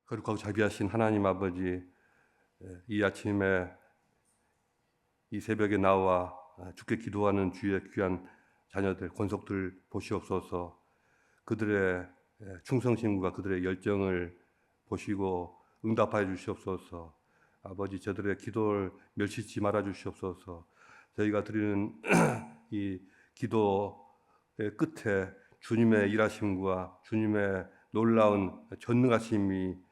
거룩하고 자비하신 하나님 아버지, 이 아침에 이 새벽에 나와 주께 기도하는 주의 귀한 자녀들, 권속들 보시옵소서. 그들의 충성심과 그들의 열정을 보시고 응답하여 주시옵소서. 아버지, 저들의 기도를 멸시치 말아 주시옵소서. 저희가 드리는 이 기도의 끝에 주님의 일하심과 주님의 놀라운 전능하심이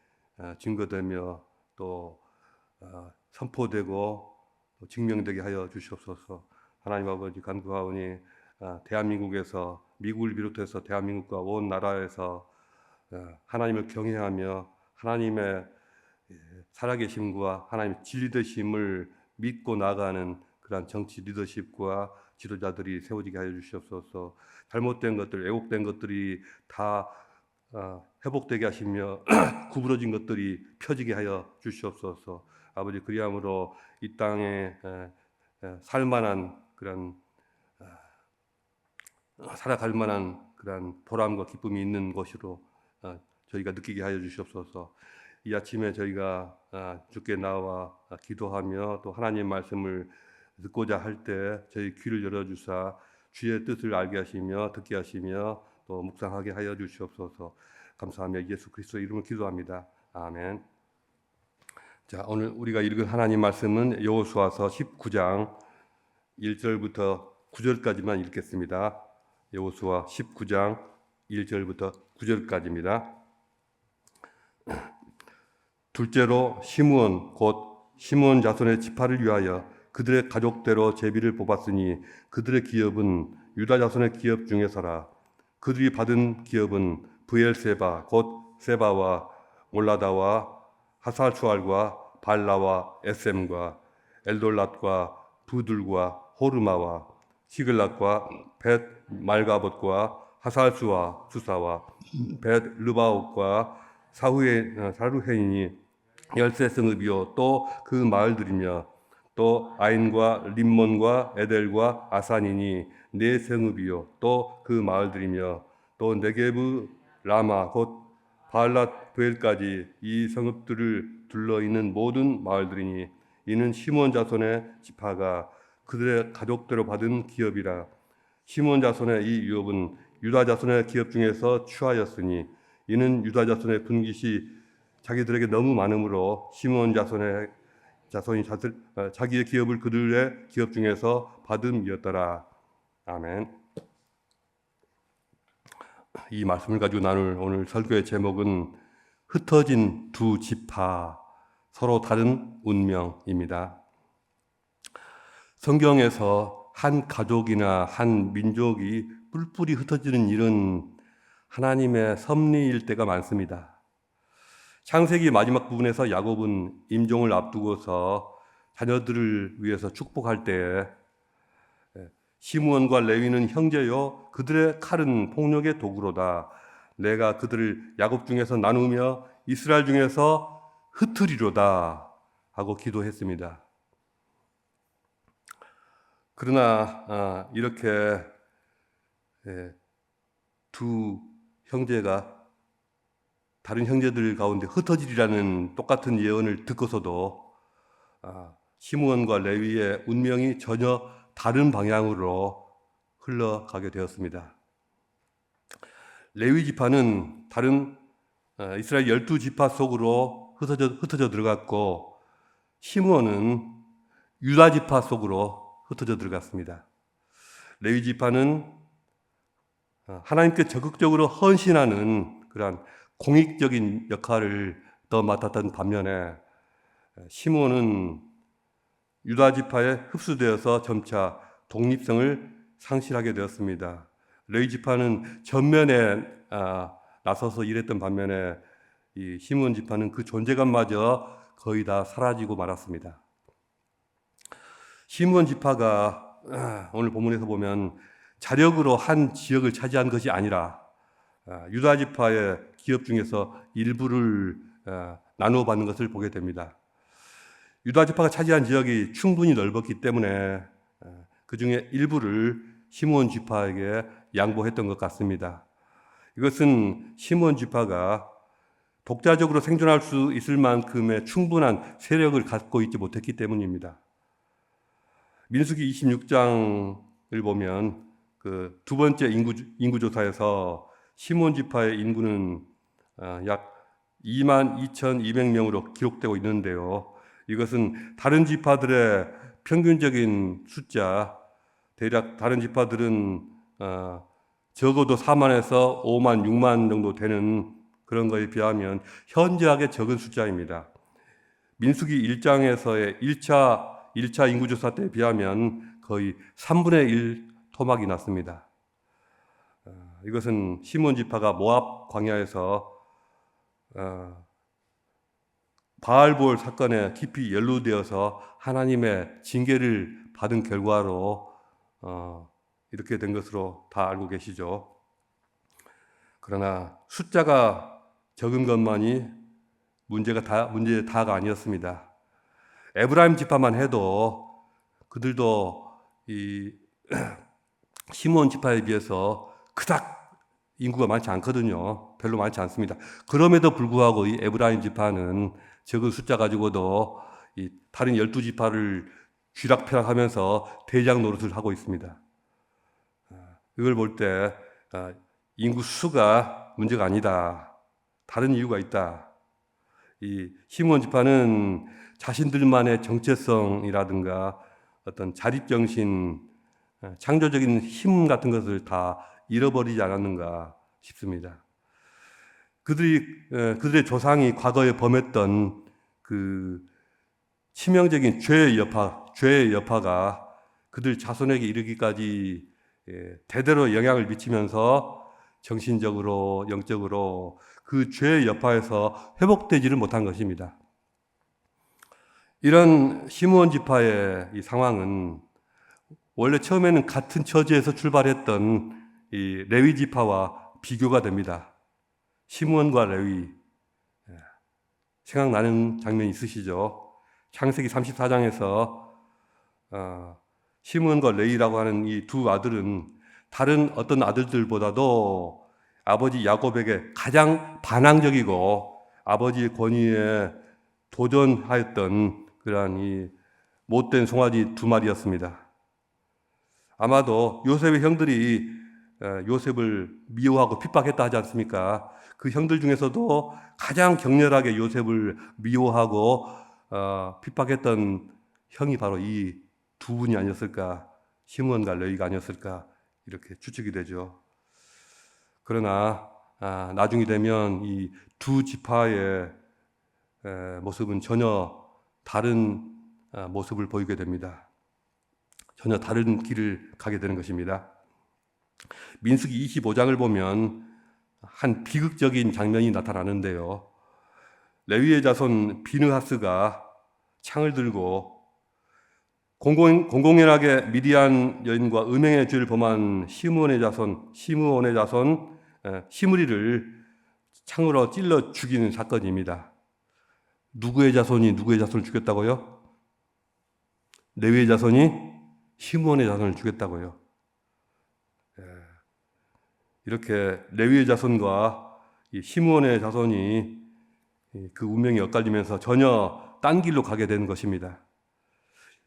증거되며 또 선포되고 또 증명되게 하여 주시옵소서. 하나님 아버지, 간구하오니 대한민국에서, 미국을 비롯해서 대한민국과 온 나라에서 하나님을 경외하며 하나님의 살아계심과 하나님의 진리되심을 믿고 나가는 그러한 정치 리더십과 지도자들이 세워지게 하여 주시옵소서. 잘못된 것들, 왜곡된 것들이 다 회복되게 하시며 구부러진 것들이 펴지게 하여 주시옵소서. 아버지, 그리함으로 이 땅에 살만한 그런 살아갈 만한 그런 보람과 기쁨이 있는 것으로 저희가 느끼게 하여 주시옵소서. 이 아침에 저희가 주께 나와 기도하며 또 하나님 말씀을 듣고자 할 때 저희 귀를 열어주사 주의 뜻을 알게 하시며 듣게 하시며 또 묵상하게 하여 주시옵소서. 감사하며 예수 그리스도의 이름으로 기도합니다. 아멘. 자, 오늘 우리가 읽은 하나님 말씀은 여호수아서 19장 1절부터 9절까지만 읽겠습니다. 여호수아 19장 1절부터 9절까지입니다. 둘째로 시므온 곧 시므온 자손의 지파를 위하여 그들의 가족대로 제비를 뽑았으니 그들의 기업은 유다 자손의 기업 중에서라. 그들이 받은 기업은 브엘세바 곧 세바와 몰라다와 하살수알과 발라와 에셈과 엘돌랏과 부들과 호르마와 시글락과 벳 말가봇과 하살수와 수사와 벳 르바옥과 사루헤인이 13성읍이요 또 그 마을들이며 또 아인과 림몬과 에델과 아산이니 4성읍이요 또 그 마을들이며 또 네게브 라마 곧 바알랏 브엘까지 이 성읍들을 둘러있는 모든 마을들이니 이는 시므온 자손의 지파가 그들의 가족대로 받은 기업이라. 시므온 자손의 이 유업은 유다 자손의 기업 중에서 취하였으니 이는 유다 자손의 분깃이 자기들에게 너무 많으므로 시므온 자손이 자기의 기업을 그들의 기업 중에서 받음이었더라. 아멘. 이 말씀을 가지고 나눌 오늘 설교의 제목은 흩어진 두 지파, 서로 다른 운명입니다. 성경에서 한 가족이나 한 민족이 뿔뿔이 흩어지는 일은 하나님의 섭리일 때가 많습니다. 창세기 마지막 부분에서 야곱은 임종을 앞두고서 자녀들을 위해서 축복할 때에 시므온과 레위는 형제요 그들의 칼은 폭력의 도구로다. 내가 그들을 야곱 중에서 나누며 이스라엘 중에서 흩으리로다 하고 기도했습니다. 그러나 이렇게 두 형제가 다른 형제들 가운데 흩어지리라는 똑같은 예언을 듣고서도 시므온과 레위의 운명이 전혀 다른 방향으로 흘러가게 되었습니다. 레위 지파는 다른 이스라엘 12지파 속으로 흩어져 들어갔고 시므온은 유다 지파 속으로 흩어져 들어갔습니다. 레위 지파는 하나님께 적극적으로 헌신하는 그러한 공익적인 역할을 더 맡았던 반면에 시므온은 유다 지파에 흡수되어서 점차 독립성을 상실하게 되었습니다. 레위 지파는 전면에 나서서 일했던 반면에 이 시므온 지파는 그 존재감마저 거의 다 사라지고 말았습니다. 시므온 지파가 오늘 본문에서 보면 자력으로 한 지역을 차지한 것이 아니라 유다 지파의 기업 중에서 일부를 나누어 받는 것을 보게 됩니다. 유다 지파가 차지한 지역이 충분히 넓었기 때문에 그 중에 일부를 시므온 지파에게 양보했던 것 같습니다. 이것은 시므온 지파가 독자적으로 생존할 수 있을 만큼의 충분한 세력을 갖고 있지 못했기 때문입니다. 민수기 26장을 보면 그 두 번째 인구조사에서 시몬 지파의 인구는 약 22,200명으로 기록되고 있는데요. 이것은 다른 지파들의 평균적인 숫자, 대략 다른 지파들은 적어도 4만에서 5만, 6만 정도 되는 그런 거에 비하면 현저하게 적은 숫자입니다. 민수기 1장에서의 1차 인구조사 때에 비하면 거의 3분의 1 토막이 났습니다. 이것은 시몬 지파가 모압 광야에서 바알볼 사건에 깊이 연루되어서 하나님의 징계를 받은 결과로 이렇게 된 것으로 다 알고 계시죠. 그러나 숫자가 적은 것만이 문제의 다가 아니었습니다. 에브라임 지파만 해도 그들도 이 시몬 지파에 비해서 그닥 인구가 많지 않거든요. 별로 많지 않습니다. 그럼에도 불구하고 이 에브라임 지파는 적은 숫자 가지고도 이 다른 12지파를 쥐락펴락하면서 대장 노릇을 하고 있습니다. 이걸 볼 때 인구 수가 문제가 아니다. 다른 이유가 있다. 이 시몬 지파는 자신들만의 정체성이라든가 어떤 자립정신, 창조적인 힘 같은 것을 다 잃어버리지 않았는가 싶습니다. 그들의 조상이 과거에 범했던 그 치명적인 죄의 여파가 그들 자손에게 이르기까지 대대로 영향을 미치면서 정신적으로, 영적으로 그 죄의 여파에서 회복되지를 못한 것입니다. 이런 시므온 지파의 이 상황은 원래 처음에는 같은 처지에서 출발했던 이 레위 지파와 비교가 됩니다. 시므온과 레위, 생각나는 장면이 있으시죠? 창세기 34장에서 시므온과 레위라고 하는 이 두 아들은 다른 어떤 아들들보다도 아버지 야곱에게 가장 반항적이고 아버지의 권위에 도전하였던 그러한 이 못된 송아지 두 마리였습니다. 아마도 요셉의 형들이 요셉을 미워하고 핍박했다 하지 않습니까? 그 형들 중에서도 가장 격렬하게 요셉을 미워하고 핍박했던 형이 바로 이 두 분이 아니었을까, 시므온과 레위가 아니었을까 이렇게 추측이 되죠. 그러나 나중이 되면 이 두 지파의 모습은 전혀 다른 모습을 보이게 됩니다. 전혀 다른 길을 가게 되는 것입니다. 민수기 25장을 보면 한 비극적인 장면이 나타나는데요. 레위의 자손 비느하스가 창을 들고 공공연하게 미디안 여인과 음행의 죄를 범한 시므온의 자손 시므리를 창으로 찔러 죽이는 사건입니다. 누구의 자손이 누구의 자손을 죽였다고요? 레위의 자손이 시므온의 자손을 죽였다고요. 이렇게 레위의 자손과 시므온의 자손이 그 운명이 엇갈리면서 전혀 딴 길로 가게 되는 것입니다.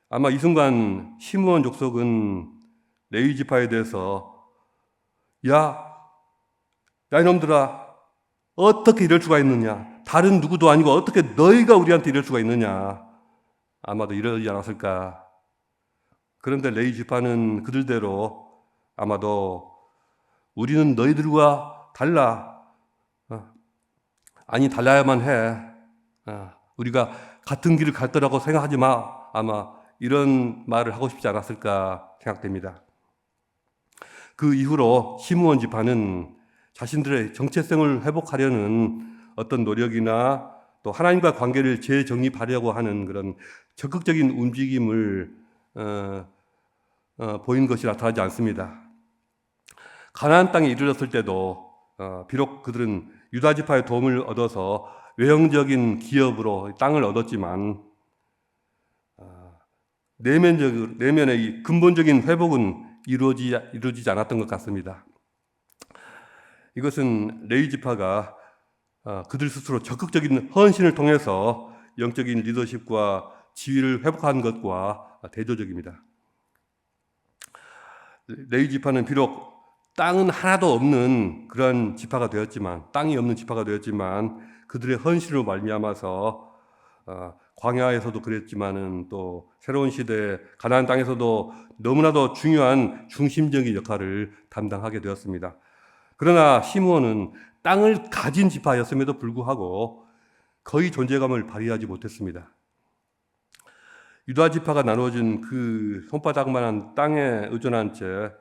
아마 이 순간 시므온 족속은 레위 지파에 대해서 야 이놈들아 어떻게 이럴 수가 있느냐, 다른 누구도 아니고 어떻게 너희가 우리한테 이럴 수가 있느냐, 아마도 이러지 않았을까. 그런데 레위 지파는 그들대로 아마도 우리는 너희들과 달라, 아니 달라야만 해, 우리가 같은 길을 갈 거라고 생각하지 마, 아마 이런 말을 하고 싶지 않았을까 생각됩니다. 그 이후로 시므온 지파는 자신들의 정체성을 회복하려는 어떤 노력이나 또 하나님과 관계를 재정립하려고 하는 그런 적극적인 움직임을 보인 것이 나타나지 않습니다. 가나안 땅에 이르렀을 때도 비록 그들은 유다 지파의 도움을 얻어서 외형적인 기업으로 땅을 얻었지만 내면의 이 근본적인 회복은 이루어지지 않았던 것 같습니다. 이것은 레위 지파가 그들 스스로 적극적인 헌신을 통해서 영적인 리더십과 지위를 회복한 것과 대조적입니다. 레위 지파는 비록 땅은 하나도 없는 그런 지파가 되었지만, 땅이 없는 지파가 되었지만 그들의 헌신으로 말미암아서 광야에서도 그랬지만은 또 새로운 시대 가나안 땅에서도 너무나도 중요한 중심적인 역할을 담당하게 되었습니다. 그러나 시므온은 땅을 가진 지파였음에도 불구하고 거의 존재감을 발휘하지 못했습니다. 유다 지파가 나누어진 그 손바닥만한 땅에 의존한 채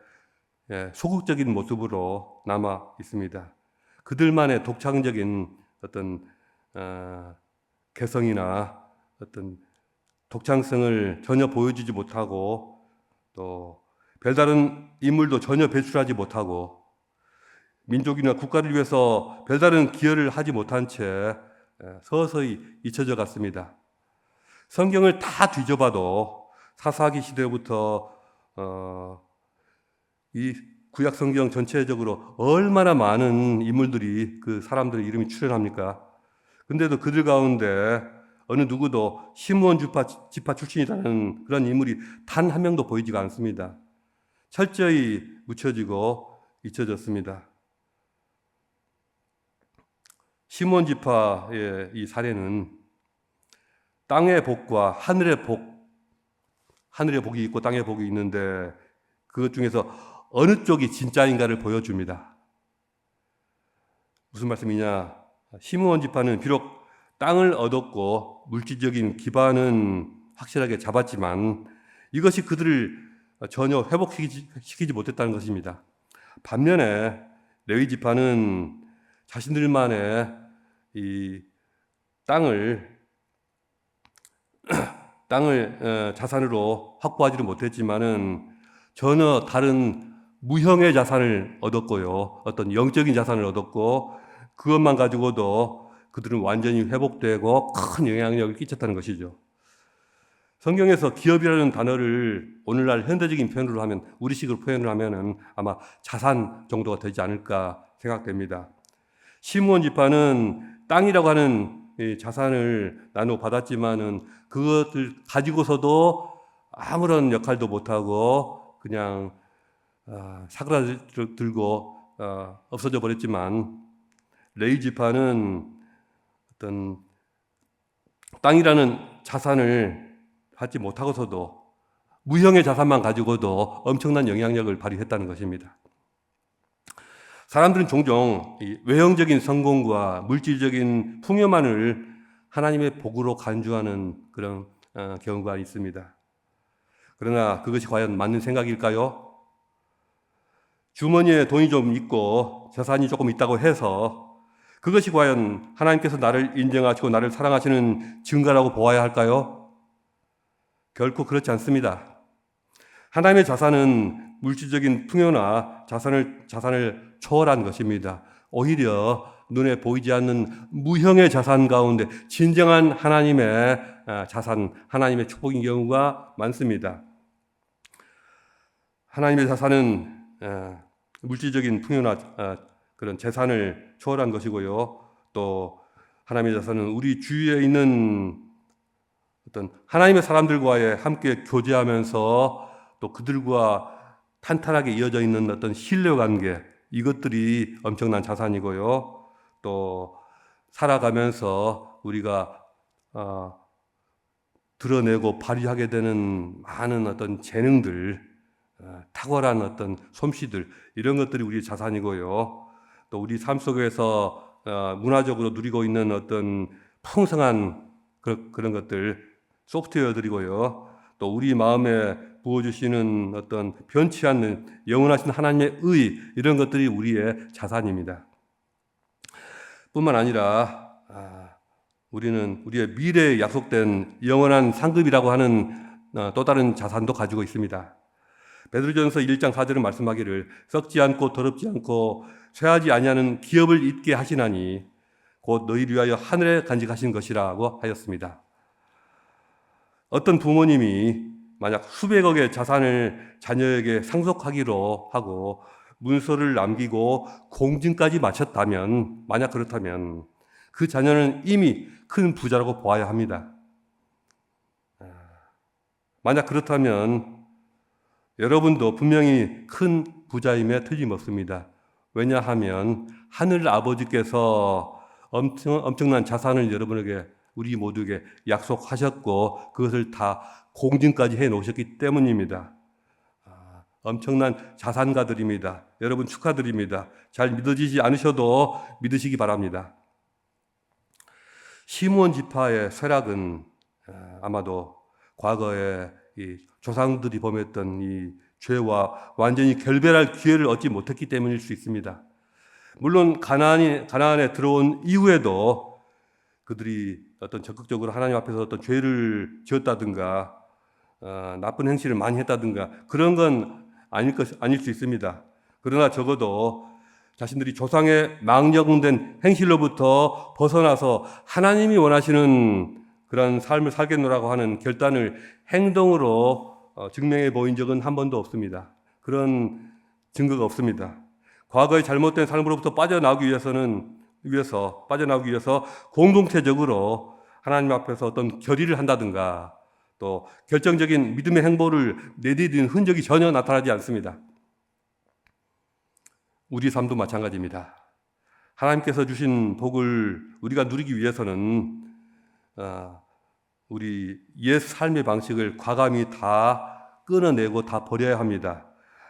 소극적인 모습으로 남아 있습니다. 그들만의 독창적인 어떤 개성이나 어떤 독창성을 전혀 보여주지 못하고 또 별다른 인물도 전혀 배출하지 못하고 민족이나 국가를 위해서 별다른 기여를 하지 못한 채 서서히 잊혀져 갔습니다. 성경을 다 뒤져봐도 사사기 시대부터 이 구약 성경 전체적으로 얼마나 많은 인물들이 그 사람들의 이름이 출연합니까? 근데도 그들 가운데 어느 누구도 시므온 지파 출신이라는 그런 인물이 단 한 명도 보이지가 않습니다. 철저히 묻혀지고 잊혀졌습니다. 시므온 지파의 이 사례는 땅의 복과 하늘의 복이 있고 땅의 복이 있는데 그것 중에서 어느 쪽이 진짜인가를 보여줍니다. 무슨 말씀이냐? 시므온 지파는 비록 땅을 얻었고 물질적인 기반은 확실하게 잡았지만 이것이 그들을 전혀 회복시키지 못했다는 것입니다. 반면에 레위 지파는 자신들만의 이 땅을 자산으로 확보하지는 못했지만은 전혀 다른 무형의 자산을 얻었고요. 어떤 영적인 자산을 얻었고 그것만 가지고도 그들은 완전히 회복되고 큰 영향력을 끼쳤다는 것이죠. 성경에서 기업이라는 단어를 오늘날 현대적인 표현으로 하면 우리식으로 표현을 하면은 아마 자산 정도가 되지 않을까 생각됩니다. 시므온 지파는 땅이라고 하는 자산을 나누어 받았지만은 그것을 가지고서도 아무런 역할도 못하고 그냥 사그라들고 없어져 버렸지만 레위 지파는 어떤 땅이라는 자산을 받지 못하고서도 무형의 자산만 가지고도 엄청난 영향력을 발휘했다는 것입니다. 사람들은 종종 외형적인 성공과 물질적인 풍요만을 하나님의 복으로 간주하는 그런 경우가 있습니다. 그러나 그것이 과연 맞는 생각일까요? 주머니에 돈이 좀 있고 재산이 조금 있다고 해서 그것이 과연 하나님께서 나를 인정하시고 나를 사랑하시는 증거라고 보아야 할까요? 결코 그렇지 않습니다. 하나님의 자산은 물질적인 풍요나 자산을 초월한 것입니다. 오히려 눈에 보이지 않는 무형의 자산 가운데 진정한 하나님의 자산, 하나님의 축복인 경우가 많습니다. 하나님의 자산은 물질적인 풍요나 그런 재산을 초월한 것이고요. 또 하나님의 자산은 우리 주위에 있는 어떤 하나님의 사람들과의 함께 교제하면서 또 그들과 탄탄하게 이어져 있는 어떤 신뢰관계, 이것들이 엄청난 자산이고요. 또 살아가면서 우리가 드러내고 발휘하게 되는 많은 어떤 재능들, 탁월한 어떤 솜씨들, 이런 것들이 우리의 자산이고요. 또 우리 삶 속에서 문화적으로 누리고 있는 어떤 풍성한 그런 것들, 소프트웨어들이고요. 또 우리 마음에 부어주시는 어떤 변치 않는 영원하신 하나님의 의, 이런 것들이 우리의 자산입니다. 뿐만 아니라 우리는 우리의 미래에 약속된 영원한 상급이라고 하는 또 다른 자산도 가지고 있습니다. 베드로전서 1장 4절은 말씀하기를 썩지 않고 더럽지 않고 쇠하지 아니하는 기업을 있게 하시나니 곧 너희를 위하여 하늘에 간직하신 것이라고 하였습니다. 어떤 부모님이 만약 수백억의 자산을 자녀에게 상속하기로 하고 문서를 남기고 공증까지 마쳤다면, 만약 그렇다면 그 자녀는 이미 큰 부자라고 보아야 합니다. 만약 그렇다면 여러분도 분명히 큰 부자임에 틀림없습니다. 왜냐하면 하늘 아버지께서 엄청난 자산을 여러분에게, 우리 모두에게 약속하셨고 그것을 다 공증까지 해 놓으셨기 때문입니다. 엄청난 자산가들입니다. 여러분 축하드립니다. 잘 믿어지지 않으셔도 믿으시기 바랍니다. 시므온 지파의 쇠락은 아마도 과거에 이 조상들이 범했던 이 죄와 완전히 결별할 기회를 얻지 못했기 때문일 수 있습니다. 물론 가나안에 들어온 이후에도 그들이 어떤 적극적으로 하나님 앞에서 어떤 죄를 지었다든가 나쁜 행실을 많이 했다든가 그런 건 아닐 수 있습니다. 그러나 적어도 자신들이 조상의 망령된 행실로부터 벗어나서 하나님이 원하시는 그런 삶을 살겠노라고 하는 결단을 행동으로 증명해 보인 적은 한 번도 없습니다. 그런 증거가 없습니다. 과거의 잘못된 삶으로부터 빠져나오기 위해서 공동체적으로 하나님 앞에서 어떤 결의를 한다든가 또 결정적인 믿음의 행보를 내디딘 흔적이 전혀 나타나지 않습니다. 우리 삶도 마찬가지입니다. 하나님께서 주신 복을 우리가 누리기 위해서는 우리 옛 삶의 방식을 과감히 다 끊어내고 다 버려야 합니다.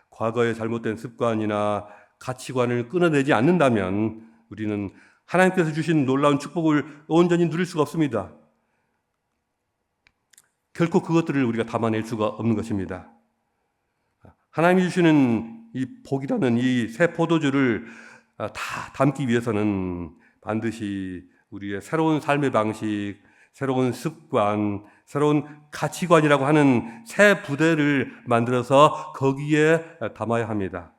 과거의 잘못된 습관이나 가치관을 끊어내지 않는다면 우리는 하나님께서 주신 놀라운 축복을 온전히 누릴 수가 없습니다. 결코 그것들을 우리가 담아낼 수가 없는 것입니다. 하나님이 주시는 이 복이라는 이 새 포도주를 다 담기 위해서는 반드시 우리의 새로운 삶의 방식, 새로운 습관, 새로운 가치관이라고 하는 새 부대를 만들어서 거기에 담아야 합니다.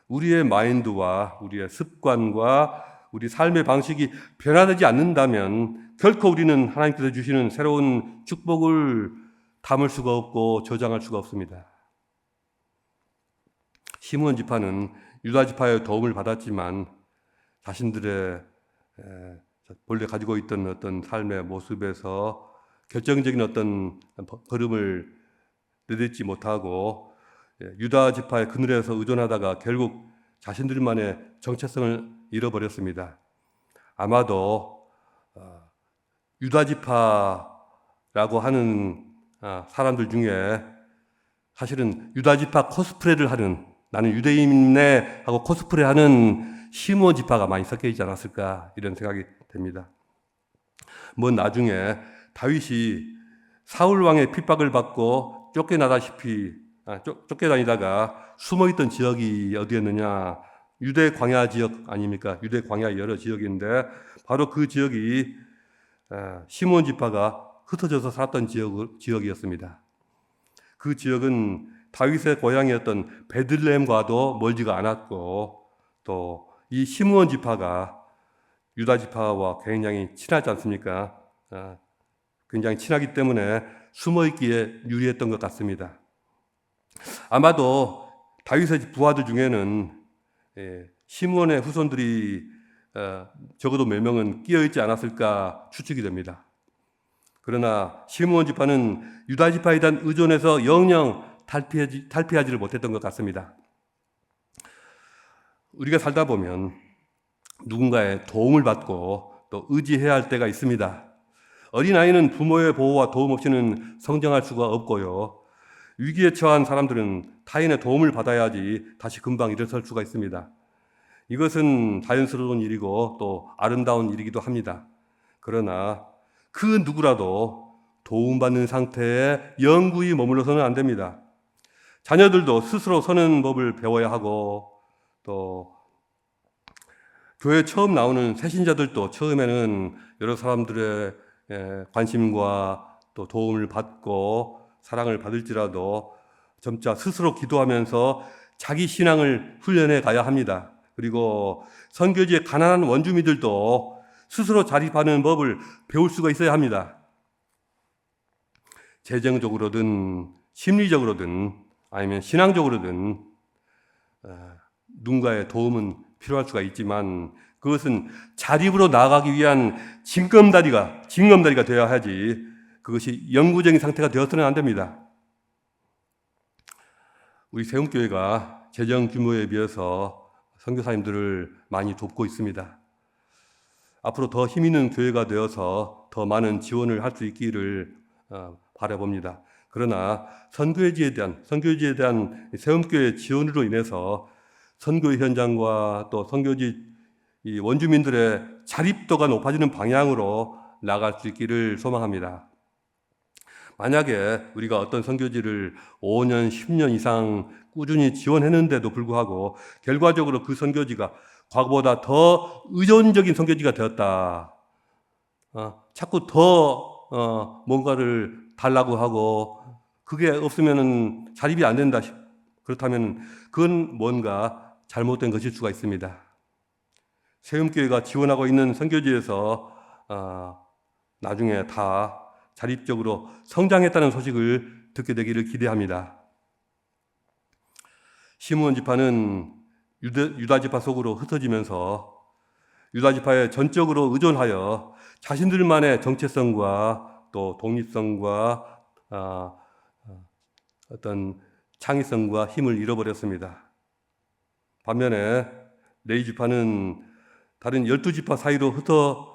우리의 마인드와 우리의 습관과 우리 삶의 방식이 변화되지 않는다면 결코 우리는 하나님께서 주시는 새로운 축복을 담을 수가 없고 저장할 수가 없습니다. 시므온 지파는 유다 지파의 도움을 받았지만 자신들의 본래 가지고 있던 어떤 삶의 모습에서 결정적인 어떤 걸음을 내딛지 못하고 유다 지파의 그늘에서 의존하다가 결국 자신들만의 정체성을 잃어버렸습니다. 아마도 유다 지파라고 하는 사람들 중에 사실은 유다 지파 코스프레를 하는, 나는 유대인이네 하고 코스프레하는 시므온 지파가 많이 섞여 있지 않았을까 이런 생각이 됩니다. 나중에 다윗이 사울 왕의 핍박을 받고 쫓겨다니다가 숨어있던 지역이 어디였느냐? 유대 광야 지역 아닙니까? 유대 광야 여러 지역인데 바로 그 지역이 시므온 지파가 흩어져서 살았던 지역이었습니다. 그 지역은 다윗의 고향이었던 베들레헴과도 멀지가 않았고 또 이 시므온 지파가 유다 지파와 굉장히 친하지 않습니까? 굉장히 친하기 때문에 숨어있기에 유리했던 것 같습니다. 아마도 다윗의 부하들 중에는 시므온의 후손들이 적어도 몇 명은 끼어있지 않았을까 추측이 됩니다. 그러나 시므온 지파는 유다 지파에 대한 의존에서 영영 탈피하지를 못했던 것 같습니다. 우리가 살다 보면 누군가의 도움을 받고 또 의지해야 할 때가 있습니다. 어린아이는 부모의 보호와 도움 없이는 성장할 수가 없고요. 위기에 처한 사람들은 타인의 도움을 받아야지 다시 금방 일어설 수가 있습니다. 이것은 자연스러운 일이고 또 아름다운 일이기도 합니다. 그러나 그 누구라도 도움받는 상태에 영구히 머물러서는 안 됩니다. 자녀들도 스스로 서는 법을 배워야 하고 또 교회에 처음 나오는 새신자들도 처음에는 여러 사람들의 관심과 또 도움을 받고 사랑을 받을지라도 점차 스스로 기도하면서 자기 신앙을 훈련해 가야 합니다. 그리고 선교지의 가난한 원주민들도 스스로 자립하는 법을 배울 수가 있어야 합니다. 재정적으로든 심리적으로든 아니면 신앙적으로든 누군가의 도움은 필요할 수가 있지만 그것은 자립으로 나아가기 위한 징검다리가 되어야 하지, 그것이 영구적인 상태가 되어서는 안 됩니다. 우리 세움교회가 재정 규모에 비해서 선교사님들을 많이 돕고 있습니다. 앞으로 더 힘 있는 교회가 되어서 더 많은 지원을 할 수 있기를 바라봅니다. 그러나 선교지에 대한 세움교회 지원으로 인해서 선교 현장과 또 선교지 원주민들의 자립도가 높아지는 방향으로 나아갈 수 있기를 소망합니다. 만약에 우리가 어떤 선교지를 5년, 10년 이상 꾸준히 지원했는데도 불구하고 결과적으로 그 선교지가 과거보다 더 의존적인 선교지가 되었다. 자꾸 더 뭔가를 달라고 하고 그게 없으면 자립이 안 된다. 그렇다면 그건 뭔가 잘못된 것일 수가 있습니다. 세움교회가 지원하고 있는 선교지에서 나중에 다 자립적으로 성장했다는 소식을 듣게 되기를 기대합니다. 시므온 지파는 유다 지파 속으로 흩어지면서 유다 지파에 전적으로 의존하여 자신들만의 정체성과 또 독립성과 어떤 창의성과 힘을 잃어버렸습니다. 반면에 레위 지파는 다른 12지파 사이로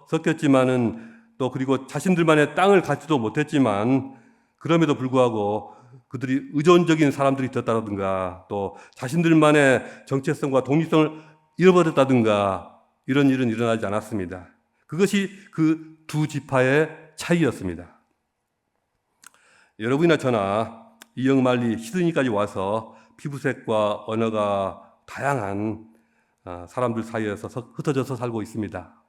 섞였지만은 또 그리고 자신들만의 땅을 갖지도 못했지만 그럼에도 불구하고 그들이 의존적인 사람들이 되었다든가 또 자신들만의 정체성과 독립성을 잃어버렸다든가 이런 일은 일어나지 않았습니다. 그것이 그 두 지파의 차이였습니다. 여러분이나 저나 이역만리 시드니까지 와서 피부색과 언어가 다양한 사람들 사이에서 흩어져서 살고 있습니다.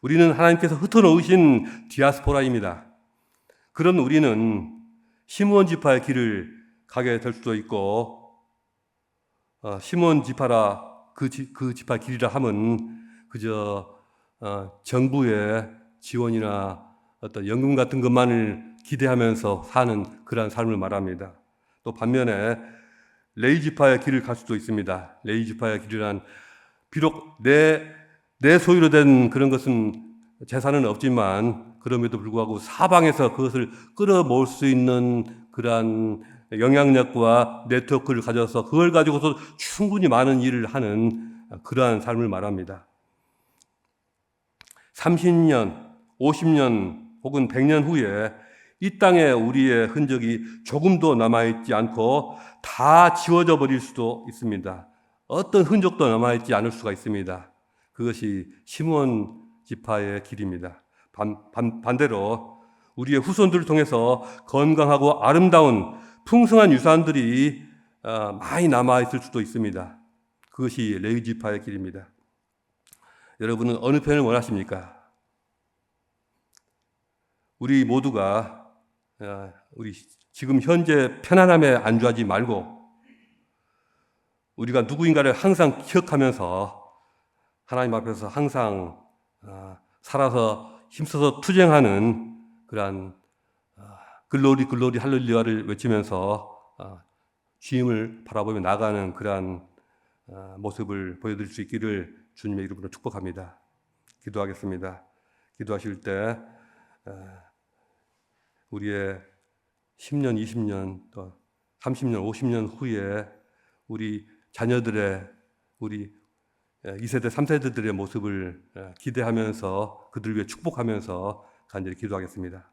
우리는 하나님께서 흩어놓으신 디아스포라입니다. 그런 우리는 시므온 지파의 길을 가게 될 수도 있고 시므온 지파라 그 지파 길이라 함은 그저 정부의 지원이나 어떤 연금 같은 것만을 기대하면서 사는 그러한 삶을 말합니다. 또 반면에 레위 지파의 길을 갈 수도 있습니다. 레위 지파의 길이란 비록 내 소유로 된 그런 것은 재산은 없지만 그럼에도 불구하고 사방에서 그것을 끌어모을 수 있는 그러한 영향력과 네트워크를 가져서 그걸 가지고서 충분히 많은 일을 하는 그러한 삶을 말합니다. 30년, 50년 혹은 100년 후에 이 땅에 우리의 흔적이 조금도 남아있지 않고 다 지워져 버릴 수도 있습니다. 어떤 흔적도 남아있지 않을 수가 있습니다. 그것이 시므온 지파의 길입니다. 반대로 우리의 후손들을 통해서 건강하고 아름다운 풍성한 유산들이 많이 남아있을 수도 있습니다. 그것이 레위 지파의 길입니다. 여러분은 어느 편을 원하십니까? 우리 모두가 우리 지금 현재 편안함에 안주하지 말고 우리가 누구인가를 항상 기억하면서 하나님 앞에서 항상 살아서 힘써서 투쟁하는 그러한 글로리 할렐루야를 외치면서 주님을 바라보며 나가는 그러한 모습을 보여드릴 수 있기를 주님의 이름으로 축복합니다. 기도하겠습니다. 기도하실 때 우리의 10년, 20년, 또 30년, 50년 후에 우리 자녀들의 우리 2세대, 3세대들의 모습을 기대하면서 그들을 위해 축복하면서 간절히 기도하겠습니다.